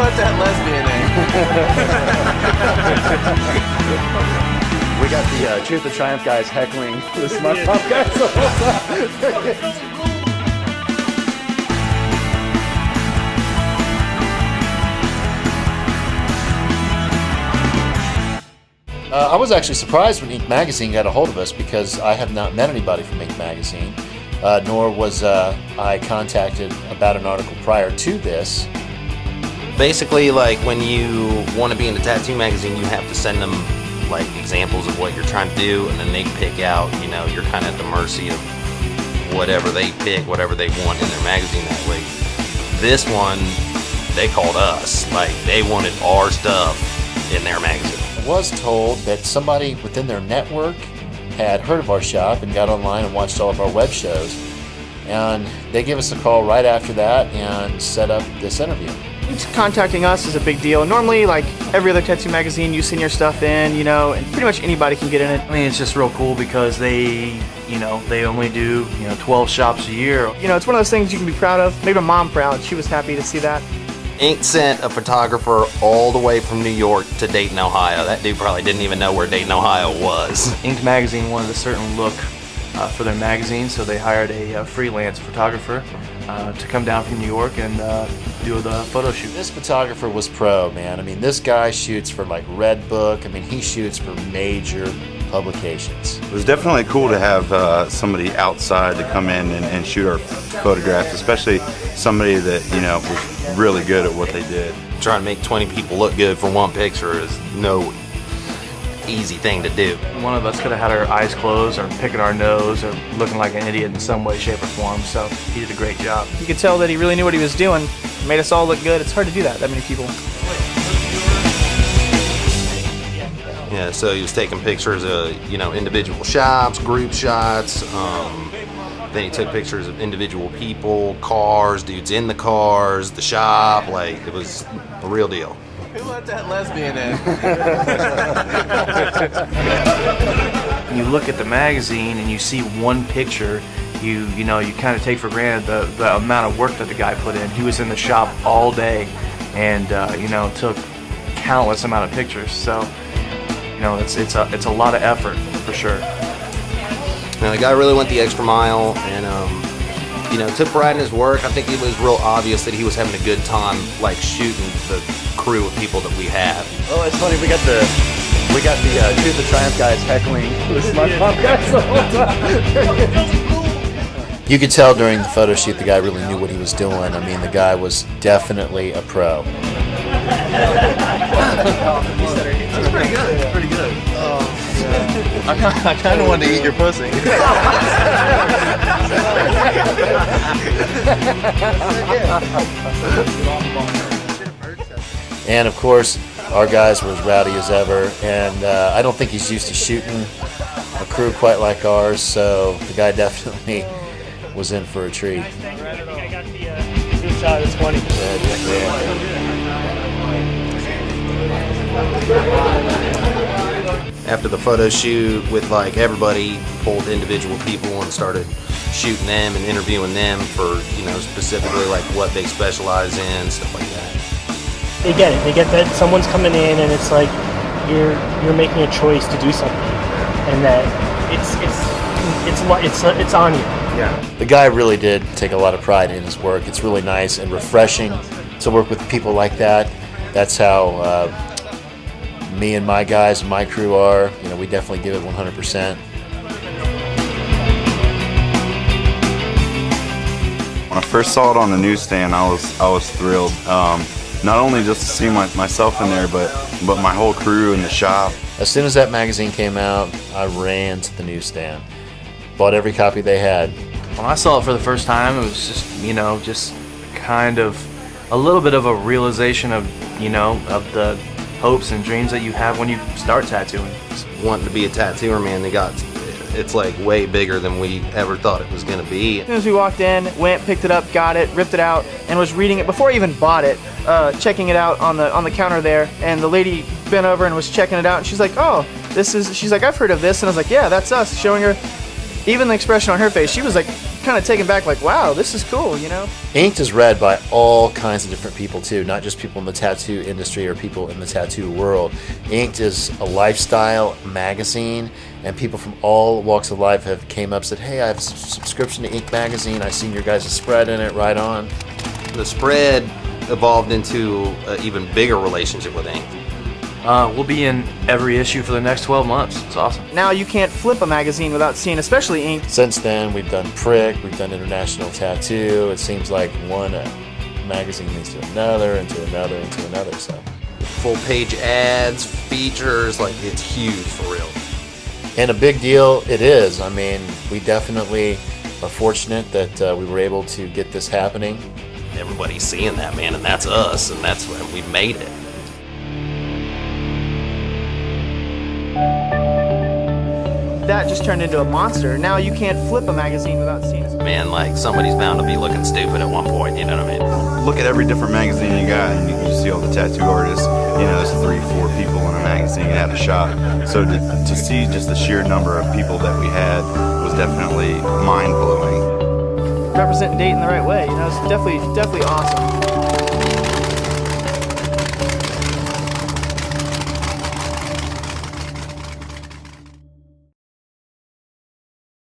let that lesbian in? We got the Truth or Triumph guys heckling the Smart Pop guys the whole time. I was actually surprised when Ink Magazine got a hold of us because I have not met anybody from Ink Magazine, nor was I contacted about an article prior to this. Basically, like when you want to be in the tattoo magazine, you have to send them like examples of what you're trying to do, and then they pick out, you know, you're kind of at the mercy of whatever they pick, whatever they want in their magazine that week. This one, they called us, like they wanted our stuff in their magazine. I was told that somebody within their network had heard of our shop and got online and watched all of our web shows, and they gave us a call right after that and set up this interview. Contacting us is a big deal. Normally, like every other tattoo magazine, you send your stuff in, you know, and pretty much anybody can get in it. I mean, it's just real cool because they, you know, they only do, 12 shops a year. You know, it's one of those things you can be proud of. Made my mom proud. She was happy to see that. Ink sent a photographer all the way from New York to Dayton, Ohio. That dude probably didn't even know where Dayton, Ohio was. Ink Magazine wanted a certain look for their magazine, so they hired a freelance photographer to come down from New York and do the photo shoot. This photographer was pro, man. I mean, this guy shoots for like Redbook. I mean, he shoots for major publications. It was definitely cool to have somebody outside to come in and shoot our photographs, especially somebody that, was really good at what they did. Trying to make 20 people look good for one picture is no easy thing to do. One of us could have had our eyes closed or picking our nose or looking like an idiot in some way, shape, or form, so he did a great job. You could tell that he really knew what he was doing. Made us all look good. It's hard to do that many people. Yeah, so he was taking pictures of, individual shops, group shots. Then he took pictures of individual people, cars, dudes in the cars, the shop. Like, it was a real deal. Who let that lesbian in? You look at the magazine and you see one picture, you kind of take for granted the amount of work that the guy put in. He was in the shop all day and, took countless amount of pictures. So, it's a lot of effort for sure. Now, the guy really went the extra mile and, took pride in his work. I think it was real obvious that he was having a good time, like shooting the crew of people that we have. Oh, it's funny. We got the Truth or Triumph guys heckling the Smart Pop guys the whole time. You could tell during the photo shoot the guy really knew what he was doing. I mean, the guy was definitely a pro. That's pretty good. That's pretty good. I kind of wanted to eat your pussy. And of course, our guys were as rowdy as ever, and I don't think he's used to shooting a crew quite like ours, so the guy definitely was in for a treat. I think I got the good shot. It's funny. After the photo shoot with like everybody, pulled individual people and started shooting them and interviewing them for, specifically like what they specialize in, stuff like that. They get it. They get that someone's coming in and it's like you're making a choice to do something, and that it's on you. Yeah. The guy really did take a lot of pride in his work. It's really nice and refreshing to work with people like that. That's how me and my guys and my crew are. We definitely give it 100%. When I first saw it on the newsstand, I was thrilled. Not only just to see myself in there, but my whole crew in the shop. As soon as that magazine came out, I ran to the newsstand, bought every copy they had. When I saw it for the first time, it was just kind of a little bit of a realization of of the hopes and dreams that you have when you start tattooing. Wanting to be a tattooer, man, it's like way bigger than we ever thought it was going to be. As soon as we walked in, went, picked it up, got it, ripped it out, and was reading it before I even bought it, checking it out on the counter there, and the lady bent over and was checking it out, and she's like, oh, she's like, I've heard of this, and I was like, yeah, that's us, showing her, even the expression on her face, she was like, kind kind of taken back, like, wow, this is cool, you know? Inked is read by all kinds of different people too, not just people in the tattoo industry or people in the tattoo world. Inked is a lifestyle magazine, and people from all walks of life have came up and said, hey, I have a subscription to Inked magazine. I've seen your guys' spread in it, right on. The spread evolved into an even bigger relationship with Inked. We'll be in every issue for the next 12 months. It's awesome. Now you can't flip a magazine without seeing, especially Inked. Since then, we've done Prick, we've done International Tattoo. It seems like one magazine leads to another, and to another, and to another. So, Full page ads, features, like it's huge for real. and a big deal it is. I mean, we definitely are fortunate that we were able to get this happening. Everybody's seeing that, man, and that's us, and that's when we made it. That just turned into a monster. Now you can't flip a magazine without seeing it. Man, like somebody's bound to be looking stupid at one point, you know what I mean? Look at every different magazine you got, and you see all the tattoo artists. You know, there's 3-4 people in a magazine at a shop. So to see just the sheer number of people that we had was definitely mind blowing. Representing Dayton the right way, you know, it's definitely awesome.